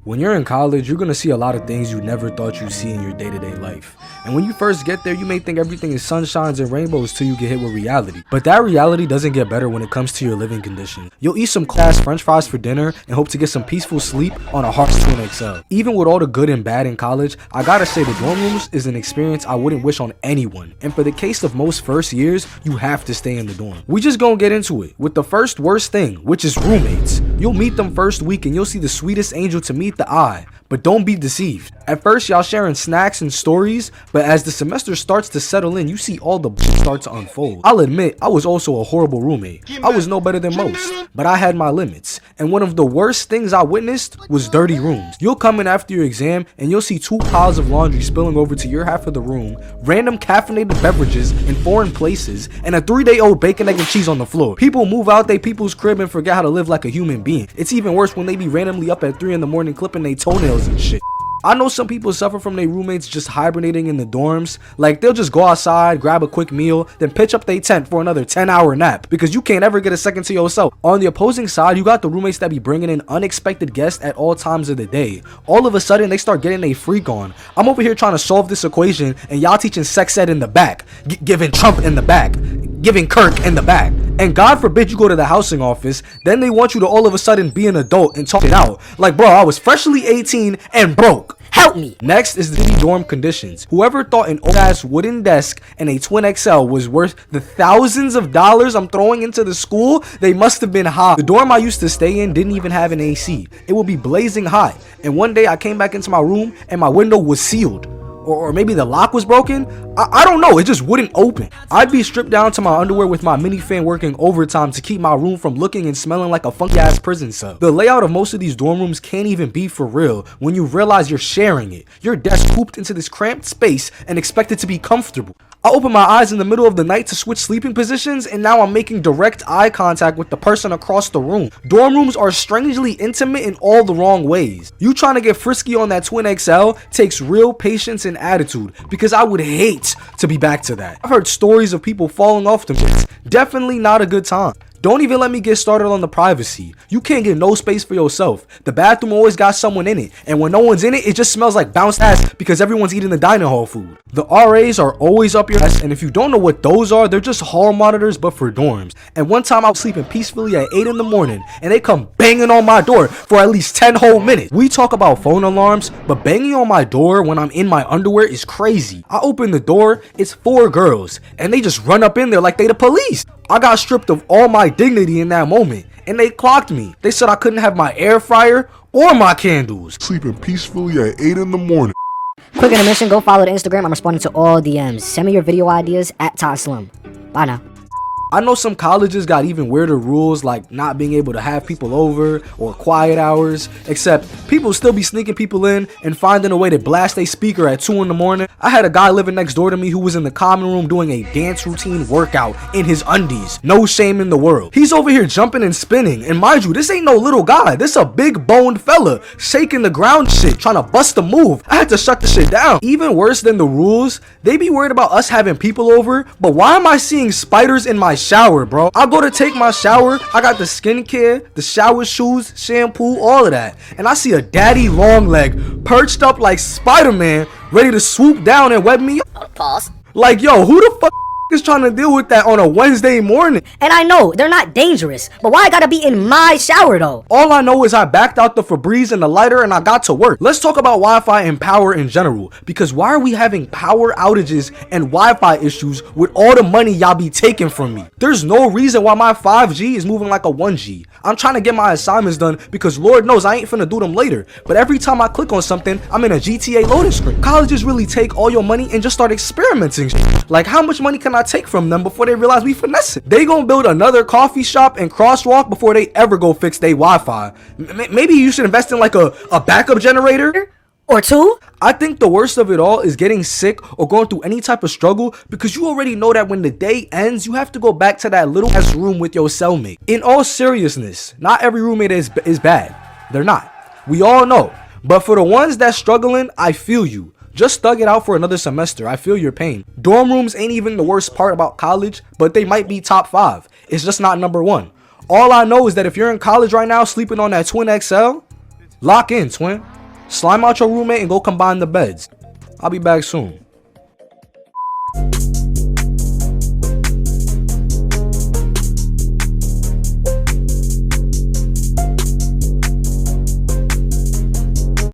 When you're in college, you're gonna see a lot of things you never thought you'd see in your day-to-day life. And when you first get there, you may think everything is sunshines and rainbows till you get hit with reality. But that reality doesn't get better when it comes to your living conditions. You'll eat some cold-ass french fries for dinner and hope to get some peaceful sleep on a harsh twin XL. Even with all the good and bad in college, I gotta say the dorm rooms is an experience I wouldn't wish on anyone. And for the case of most first years, you have to stay in the dorm. We just gonna get into it with the first worst thing, which is roommates. You'll meet them first week and you'll see the sweetest angel to meet the eye. But don't be deceived. At first, y'all sharing snacks and stories, but as the semester starts to settle in, you see all the start to unfold. I'll admit, I was also a horrible roommate. I was no better than most, but I had my limits. And one of the worst things I witnessed was dirty rooms. You'll come in after your exam and you'll see 2 piles of laundry spilling over to your half of the room, random caffeinated beverages in foreign places, and a 3-day-old bacon, egg, and cheese on the floor. People move out they people's crib and forget how to live like a human being. It's even worse when they be randomly up at 3 in the morning clipping their toenails and shit. I know some people suffer from their roommates just hibernating in the dorms. Like, they'll just go outside, grab a quick meal, then pitch up their tent for another 10-hour nap because you can't ever get a second to yourself. On the opposing side, you got the roommates that be bringing in unexpected guests at all times of the day. All of a sudden, they start getting a freak on. I'm over here trying to solve this equation and y'all teaching sex ed in the back, giving Trump in the back, giving Kirk in the back. And God forbid you go to the housing office, then they want you to all of a sudden be an adult and talk it out. Like, bro, I was freshly 18 and broke. Help me. Next is the dorm conditions. Whoever thought an old ass wooden desk and a twin XL was worth the thousands of dollars I'm throwing into the school, they must have been high. The dorm I used to stay in didn't even have an AC. It would be blazing hot. And one day I came back into my room and my window was sealed. Or maybe the lock was broken. I don't know, it just wouldn't open. I'd be stripped down to my underwear with my minifan working overtime to keep my room from looking and smelling like a funky ass prison cell. The layout of most of these dorm rooms can't even be for real when you realize you're sharing it. Your desk cooped into this cramped space and expected to be comfortable. I opened my eyes in the middle of the night to switch sleeping positions, and now I'm making direct eye contact with the person across the room. Dorm rooms are strangely intimate in all the wrong ways. You trying to get frisky on that twin XL takes real patience and attitude, because I would hate to be back to that. I've heard stories of people falling off them. It's definitely not a good time. Don't even let me get started on the privacy. You can't get no space for yourself. The bathroom always got someone in it, and when no one's in it, it just smells like bounced ass because everyone's eating the dining hall food. The RAs are always up your ass, and if you don't know what those are, they're just hall monitors but for dorms. And one time I was sleeping peacefully at 8 in the morning, and they come banging on my door for at least 10 whole minutes. We talk about phone alarms, but banging on my door when I'm in my underwear is crazy. I open the door, it's 4 girls, and they just run up in there like they the police. I got stripped of all my dignity in that moment, and they clocked me. They said I couldn't have my air fryer or my candles. Sleeping peacefully at 8 in the morning. Quick intermission, go follow the Instagram. I'm responding to all DMs. Send me your video ideas at Todd Slim. Bye now. I know some colleges got even weirder rules, like not being able to have people over or quiet hours, except people still be sneaking people in and finding a way to blast a speaker at 2 in the morning. I had a guy living next door to me who was in the common room doing a dance routine workout in his undies. No shame in the world. He's over here jumping and spinning, and mind you, this ain't no little guy. This a big boned fella shaking the ground shit, trying to bust a move. I had to shut the shit down. Even worse than the rules, they be worried about us having people over, but why am I seeing spiders in my shower, bro? I go to take my shower, I got the skincare, the shower shoes, shampoo, all of that, and I see a daddy long leg perched up like Spider-Man, ready to swoop down and web me up. Pause. Like, yo, who the fuck is trying to deal with that on a Wednesday morning? And I know they're not dangerous, but why I gotta be in my shower though? All I know is I backed out the Febreze and the lighter and I got to work. Let's talk about Wi-Fi and power in general, because why are we having power outages and Wi-Fi issues with all the money y'all be taking from me? There's no reason why my 5G is moving like a 1G. I'm trying to get my assignments done because Lord knows I ain't finna do them later, but every time I click on something, I'm in a GTA loading screen. Colleges really take all your money and just start experimenting. Like, how much money can I take from them before they realize we finesse it? They gonna build another coffee shop and crosswalk before they ever go fix their Wi-Fi. Maybe you should invest in like a backup generator or 2. I think the worst of it all is getting sick or going through any type of struggle, because you already know that when the day ends, you have to go back to that little ass room with your cellmate. In all seriousness, not every roommate is bad. They're not. We all know. But for the ones that's struggling, I feel you. Just thug it out for another semester. I feel your pain. Dorm rooms ain't even the worst part about college, but they might be top 5. It's just not number 1. All I know is that if you're in college right now sleeping on that twin XL, Lock in, twin. Slime out your roommate and go combine the beds. I'll be back soon.